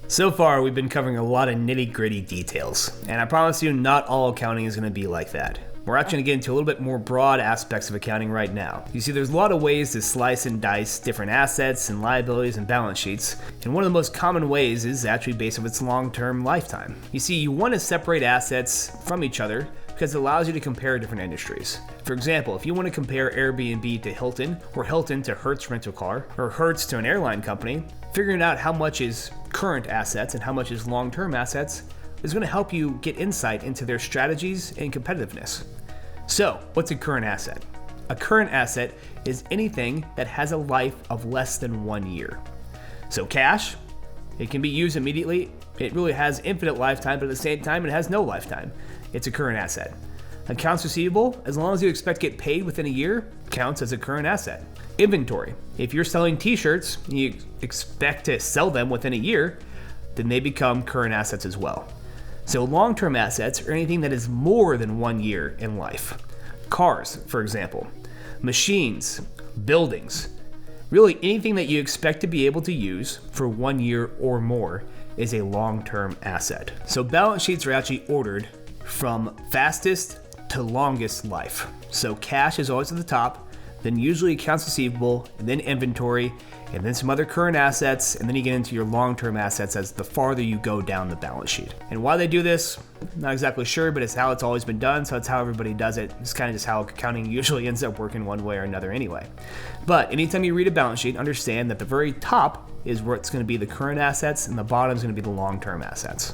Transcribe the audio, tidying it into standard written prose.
So far, we've been covering a lot of nitty-gritty details, and I promise you not all accounting is going to be like that. We're actually going to get into a little bit more broad aspects of accounting right now. You see, there's a lot of ways to slice and dice different assets and liabilities and balance sheets, and one of the most common ways is actually based on its long-term lifetime. You see, you want to separate assets from each other because it allows you to compare different industries. For example, if you want to compare Airbnb to Hilton, or Hilton to Hertz Rental Car, or Hertz to an airline company, figuring out how much is current assets and how much is long-term assets is going to help you get insight into their strategies and competitiveness. So, what's a current asset? A current asset is anything that has a life of less than 1 year. So cash, it can be used immediately. It really has infinite lifetime, but at the same time, it has no lifetime. It's a current asset. Accounts receivable, as long as you expect to get paid within a year, counts as a current asset. Inventory, if you're selling t-shirts and you expect to sell them within a year, then they become current assets as well. So long-term assets are anything that is more than 1 year in life. Cars, for example, machines, buildings, really anything that you expect to be able to use for 1 year or more is a long-term asset. So balance sheets are actually ordered from fastest to longest life. So cash is always at the top, then usually accounts receivable, and then inventory, and then some other current assets, and then you get into your long-term assets as the farther you go down the balance sheet. And why they do this, not exactly sure, but it's how it's always been done, so it's how everybody does it. It's kind of just how accounting usually ends up working one way or another anyway. But anytime you read a balance sheet, understand that the very top is where it's going to be the current assets, and the bottom is going to be the long-term assets.